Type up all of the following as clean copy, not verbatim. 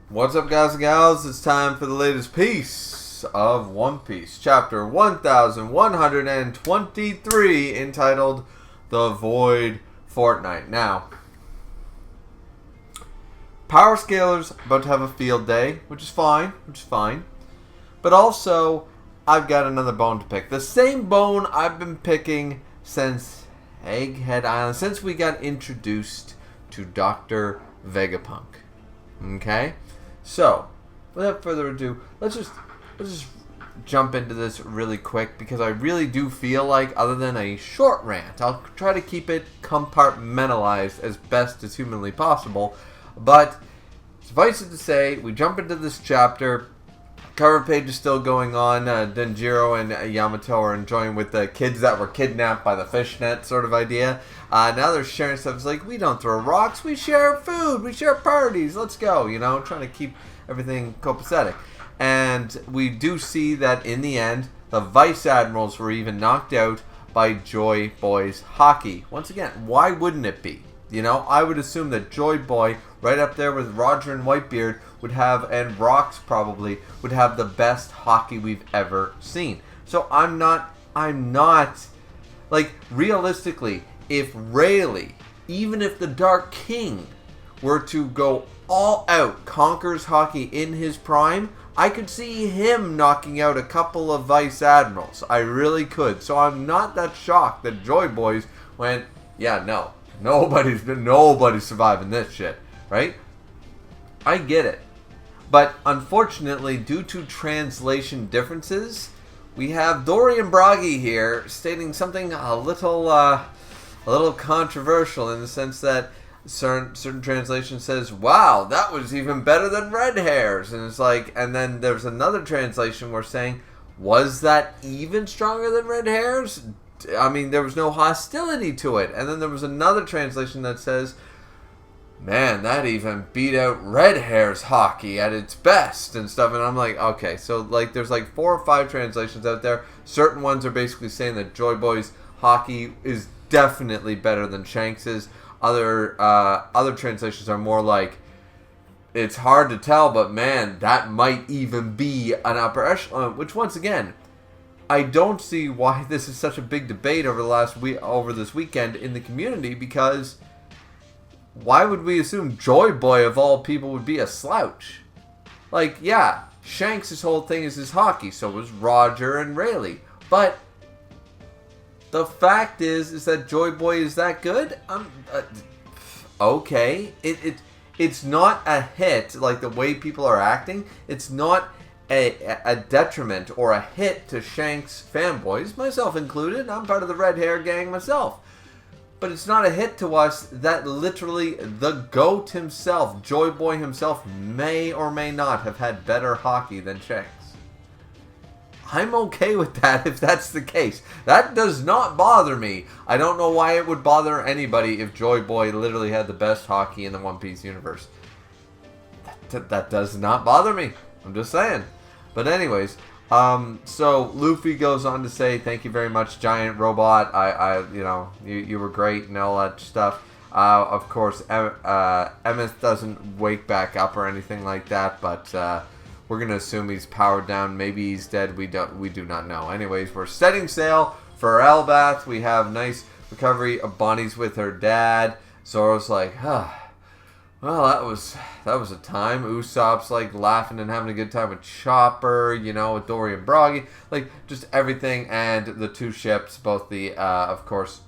What's up, guys and gals? It's time for the latest piece of One Piece, chapter 1123, entitled The Void Fortnight. Now, Power Scaler's about to have a field day, which is fine. But also, I've got another bone to pick. The same bone I've been picking since Egghead Island, since we got introduced to Dr. Vegapunk. Okay? So, without further ado, let's just jump into this really quick, because I really do feel like, other than a short rant, I'll try to keep it compartmentalized as best as humanly possible. But suffice it to say, we jump into this chapter. Cover page is still going on. Denjiro and Yamato are enjoying with the kids that were kidnapped by the fishnet sort of idea. Now they're sharing stuff. It's like, we don't throw rocks, we share food, we share parties, let's go, trying to keep everything copacetic. And we do see that in the end, the Vice Admirals were even knocked out by Joy Boy's hockey. Once again, why wouldn't it be? I would assume that Joy Boy, right up there with Roger and Whitebeard, would have, and Rocks probably, would have the best hockey we've ever seen. So I'm not, like, realistically, if Rayleigh, even if the Dark King, were to go all out, conquers hockey in his prime, I could see him knocking out a couple of Vice Admirals. I really could. So I'm not that shocked that Joy Boys went, yeah, no. Nobody's surviving this shit, right? I get it. But unfortunately, due to translation differences, we have Dorian Bragi here stating something a little controversial, in the sense that certain translation says, wow, that was even better than red hairs. And it's like, and then there's another translation where saying, was that even stronger than red hairs? I mean, there was no hostility to it. And then there was another translation that says, man, that even beat out red hairs hockey at its best and stuff. And I'm like, okay, so like there's like 4 or 5 translations out there. Certain ones are basically saying that Joy Boy's hockey is definitely better than Shanks's. Other translations are more like, it's hard to tell, but man, that might even be an upper echelon. Which, once again, I don't see why this is such a big debate over this weekend in the community, because why would we assume Joy Boy of all people would be a slouch? Like, yeah, Shanks' whole thing is his hockey, so was Roger and Rayleigh. But the fact is that Joy Boy is that good? Okay. It's not a hit, like the way people are acting. It's not a detriment or a hit to Shanks fanboys, myself included. I'm part of the red hair gang myself. But it's not a hit to us that literally the GOAT himself, Joy Boy himself, may or may not have had better hockey than Shanks. I'm okay with that if that's the case. That does not bother me. I don't know why it would bother anybody if Joy Boy literally had the best hockey in the One Piece universe. That does not bother me. I'm just saying. But anyways, so Luffy goes on to say, thank you very much, Giant Robot. You were great and all that stuff. Of course, Emmett doesn't wake back up or anything like that, but we're gonna assume he's powered down. Maybe he's dead. We do not know. Anyways, we're setting sail for Elbath. We have nice recovery. Bonnie's with her dad. Zoro's like, well, that was a time. Usopp's like laughing and having a good time with Chopper, with Dorian Bragi, like just everything. And the 2 ships, both the of course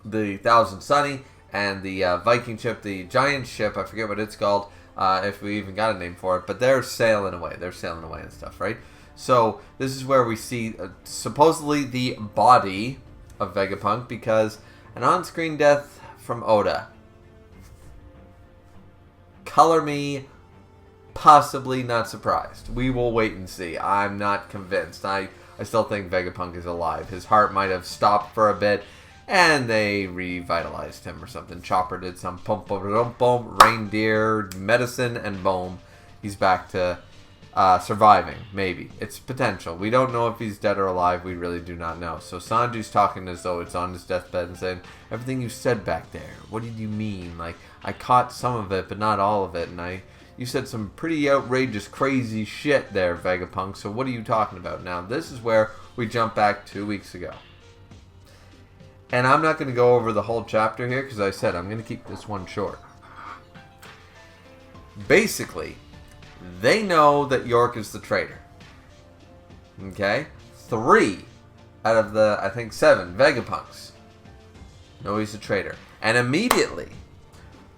the Thousand Sunny and the Viking ship, the giant ship, I forget what it's called, if we even got a name for it, but they're sailing away and stuff, right? So this is where we see supposedly the body of Vegapunk, because an on-screen death from Oda. Color me possibly not surprised. We will wait and see. I'm not convinced. I still think Vegapunk is alive. His heart might have stopped for a bit, and they revitalized him or something. Chopper did some pump, reindeer, medicine, and boom. He's back to surviving, maybe. It's potential. We don't know if he's dead or alive. We really do not know. So Sanji's talking as though it's on his deathbed and saying, everything you said back there, what did you mean? Like, I caught some of it, but not all of it. And You said some pretty outrageous, crazy shit there, Vegapunk. So what are you talking about? Now, this is where we jump back 2 weeks ago. And I'm not going to go over the whole chapter here because I said I'm going to keep this one short. Basically, they know that York is the traitor. Okay? 3 out of the, I think, 7 Vegapunks know he's a traitor. And immediately,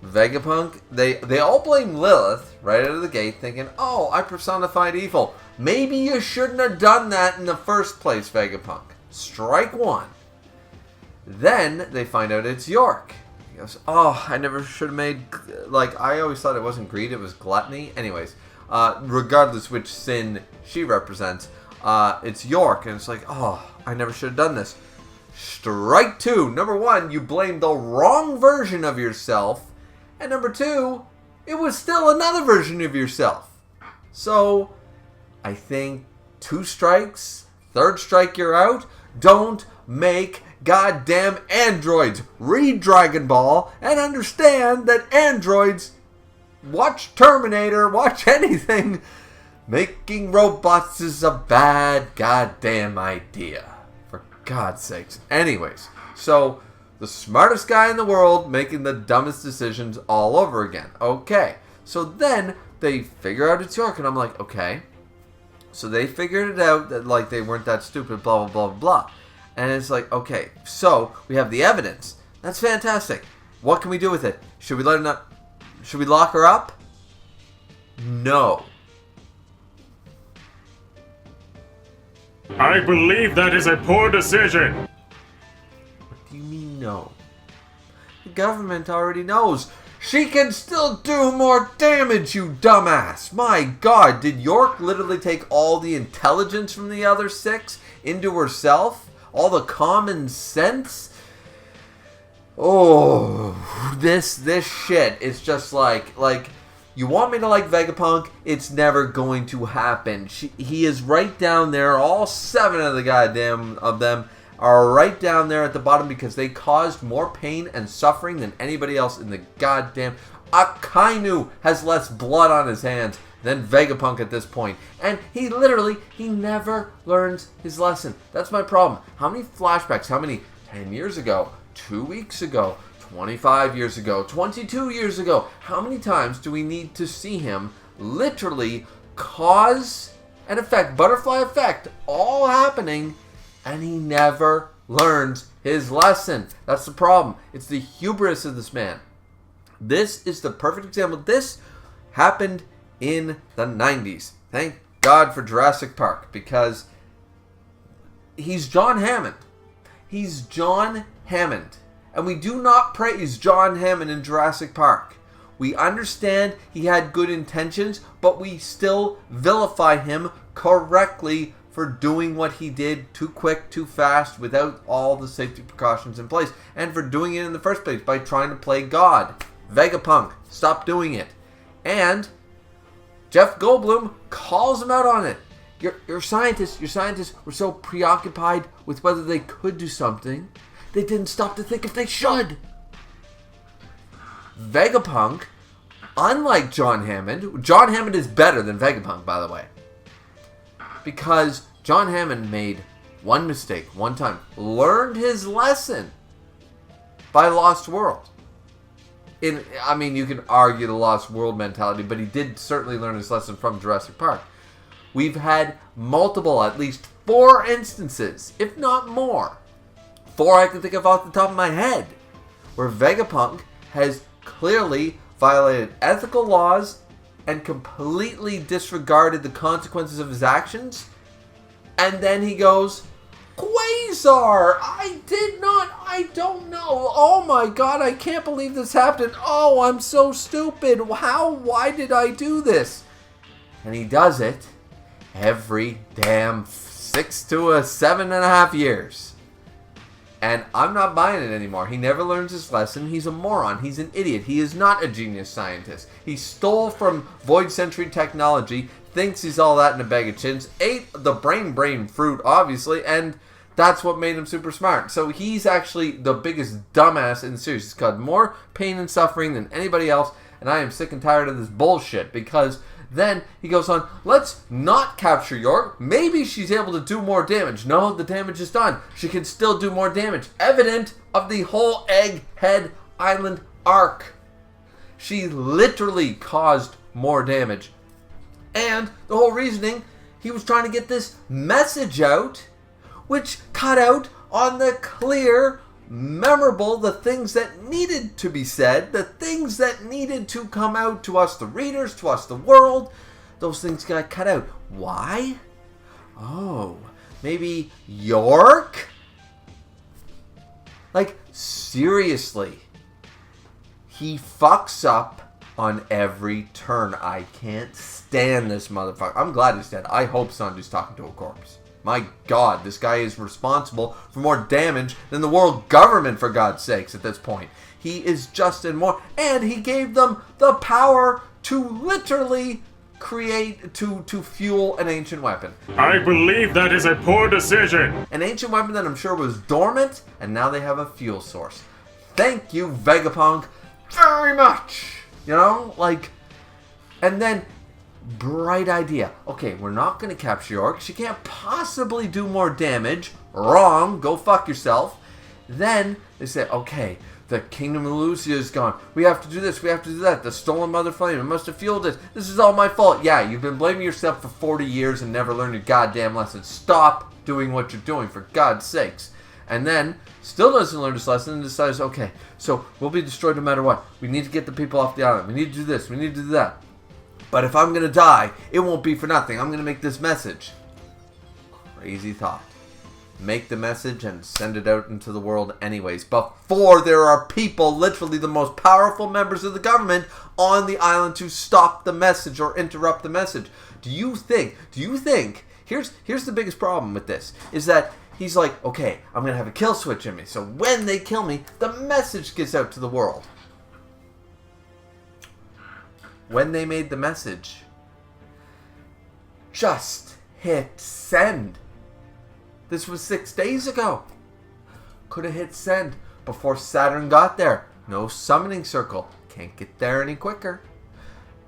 Vegapunk, they all blame Lilith right out of the gate, thinking, oh, I personified evil. Maybe you shouldn't have done that in the first place, Vegapunk. Strike 1. Then they find out it's York. He goes, oh, I never should have made, like, I always thought it wasn't greed, it was gluttony. Anyways, regardless which sin she represents, it's York, and it's like, oh, I never should have done this. Strike 2. Number 1, you blamed the wrong version of yourself. And number 2, it was still another version of yourself. So, I think 2 strikes, 3rd strike you're out. Don't make goddamn androids. Read Dragon Ball and understand that androids, watch Terminator, watch anything. Making robots is a bad goddamn idea. For God's sakes. Anyways, so the smartest guy in the world making the dumbest decisions all over again. Okay, so then they figure out it's York, and I'm like, okay. So they figured it out that, like, they weren't that stupid, blah, blah, blah, blah. And it's like, okay, so we have the evidence. That's fantastic. What can we do with it? Should we let her not? Should we lock her up? No. I believe that is a poor decision. What do you mean, no? The government already knows. She can still do more damage, you dumbass. My God, did York literally take all the intelligence from the other 6 into herself? All the common sense? Oh, this shit is just like, you want me to like Vegapunk? It's never going to happen. He is right down there. All 7 of the goddamn of them are right down there at the bottom because they caused more pain and suffering than anybody else in the goddamn... Akainu has less blood on his hands than Vegapunk at this point. And he never learns his lesson. That's my problem. How many flashbacks, 10 years ago, 2 weeks ago, 25 years ago, 22 years ago, how many times do we need to see him literally cause and effect, butterfly effect, all happening, and he never learns his lesson? That's the problem. It's the hubris of this man. This is the perfect example. This happened in the 90s. Thank God for Jurassic Park, because he's John Hammond. He's John Hammond. And we do not praise John Hammond in Jurassic Park. We understand he had good intentions, but we still vilify him correctly for doing what he did too quick, too fast, without all the safety precautions in place. And for doing it in the first place by trying to play God. Vegapunk, stop doing it. And Jeff Goldblum calls him out on it. Your scientists were so preoccupied with whether they could do something, they didn't stop to think if they should. Vegapunk, unlike John Hammond is better than Vegapunk, by the way. Because John Hammond made one mistake, one time, learned his lesson by Lost World. You can argue the Lost World mentality, but he did certainly learn his lesson from Jurassic Park. We've had multiple, at least 4 instances, if not more, 4 I can think of off the top of my head, where Vegapunk has clearly violated ethical laws and completely disregarded the consequences of his actions. And then he goes, Quasar! I don't know. Oh my God, I can't believe this happened. Oh, I'm so stupid. Why did I do this? And he does it every damn 6 to 7.5 years. And I'm not buying it anymore. He never learns his lesson. He's a moron. He's an idiot. He is not a genius scientist. He stole from Void Century technology, thinks he's all that in a bag of chins, ate the brain fruit, obviously, and that's what made him super smart. So he's actually the biggest dumbass in the series. He's caused more pain and suffering than anybody else. And I am sick and tired of this bullshit, because then he goes on, let's not capture York. Maybe she's able to do more damage. No, the damage is done. She can still do more damage. Evident of the whole Egghead Island arc. She literally caused more damage. And the whole reasoning, he was trying to get this message out, which cut out on the clear, memorable, the things that needed to be said, the things that needed to come out to us, the readers, to us, the world. Those things got cut out. Why? Oh, maybe York? Like, seriously. He fucks up on every turn. I can't stand this motherfucker. I'm glad he's dead. I hope Sanju's talking to a corpse. My God, this guy is responsible for more damage than the world government, for God's sakes, at this point. He is just in more. And he gave them the power to literally create, to fuel an ancient weapon. I believe that is a poor decision. An ancient weapon that I'm sure was dormant, and now they have a fuel source. Thank you, Vegapunk, very much. You know, like, and then, bright idea. Okay, we're not going to capture York. She can't possibly do more damage. Wrong. Go fuck yourself. Then they say, okay, the Kingdom of Lucia is gone. We have to do this. We have to do that. The stolen Mother Flame. It must have fueled it. This is all my fault. Yeah, you've been blaming yourself for 40 years and never learned your goddamn lesson. Stop doing what you're doing, for God's sakes. And then, still doesn't learn this lesson and decides, okay, so we'll be destroyed no matter what. We need to get the people off the island. We need to do this. We need to do that. But if I'm going to die, it won't be for nothing. I'm going to make this message. Crazy thought. Make the message and send it out into the world anyways. Before there are people, literally the most powerful members of the government, on the island to stop the message or interrupt the message. Do you think, here's the biggest problem with this, is that he's like, okay, I'm going to have a kill switch in me. So when they kill me, the message gets out to the world. When they made the message, just hit send. This was 6 days ago. Could have hit send before Saturn got there. No summoning circle. Can't get there any quicker.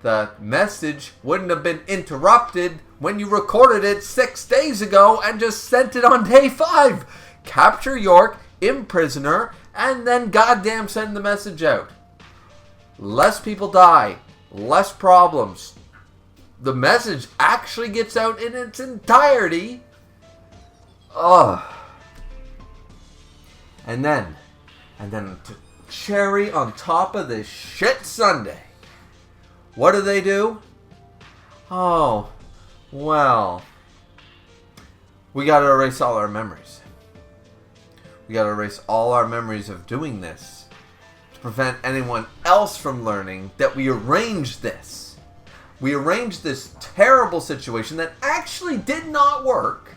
The message wouldn't have been interrupted when you recorded it 6 days ago and just sent it on day 5. Capture York, imprison her, and then goddamn send the message out. Less people die. Less problems. The message actually gets out in its entirety. Ugh. And then to cherry on top of this shit Sunday, what do? Oh, well, we gotta erase all our memories. We gotta erase all our memories of doing this. Prevent anyone else from learning that we arranged this. We arranged this terrible situation that actually did not work.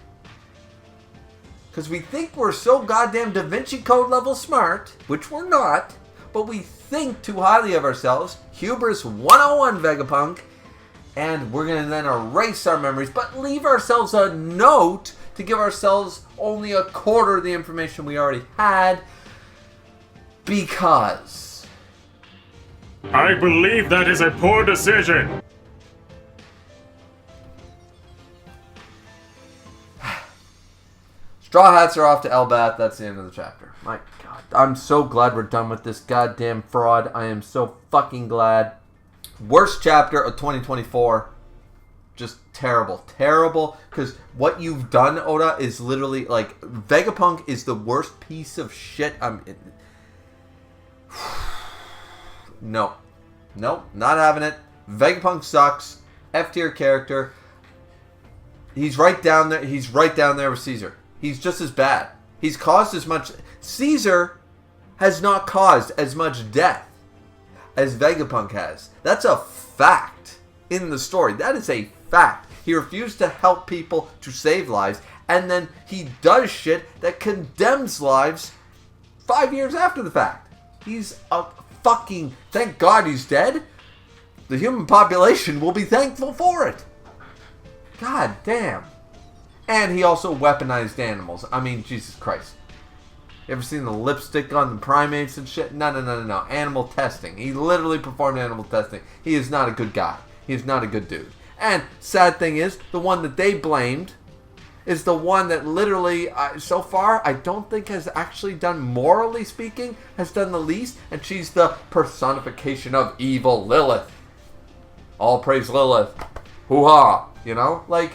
Because we think we're so goddamn Da Vinci Code level smart, which we're not, but we think too highly of ourselves. Hubris 101, Vegapunk. And we're going to then erase our memories, but leave ourselves a note to give ourselves only a quarter of the information we already had. Because I believe that is a poor decision. Straw Hats are off to Elbath. That's the end of the chapter. My God. I'm so glad we're done with this goddamn fraud. I am so fucking glad. Worst chapter of 2024. Just terrible. Terrible. Because what you've done, Oda, is literally like... Vegapunk is the worst piece of shit. No. Nope, not having it. Vegapunk sucks. F tier character. He's right down there. He's right down there with Caesar. He's just as bad. He's caused as much... Caesar has not caused as much death as Vegapunk has. That's a fact in the story. That is a fact. He refused to help people to save lives, and then he does shit that condemns lives 5 years after the fact. He's a fucking... Thank God he's dead. The human population will be thankful for it. God damn. And he also weaponized animals. I mean, Jesus Christ. You ever seen the lipstick on the primates and shit? No. Animal testing. He literally performed animal testing. He is not a good guy. He is not a good dude. And sad thing is, the one that they blamed is the one that literally, so far, I don't think has actually done, morally speaking, has done the least. And she's the personification of evil, Lilith. All praise Lilith. Hoo-ha. You know? Like,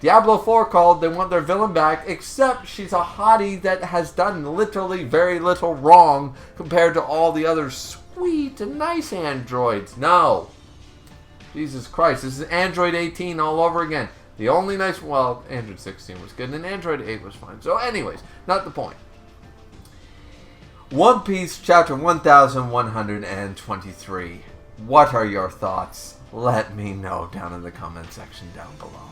Diablo 4 called, they want their villain back, except she's a hottie that has done literally very little wrong compared to all the other sweet and nice androids. No. Jesus Christ, this is Android 18 all over again. The only nice, well, Android 16 was good, and Android 8 was fine. So anyways, not the point. One Piece chapter 1123. What are your thoughts? Let me know down in the comment section down below.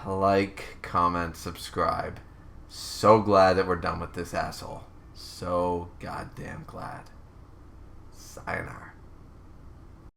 Like, comment, subscribe. So glad that we're done with this asshole. So goddamn glad. Sayonara.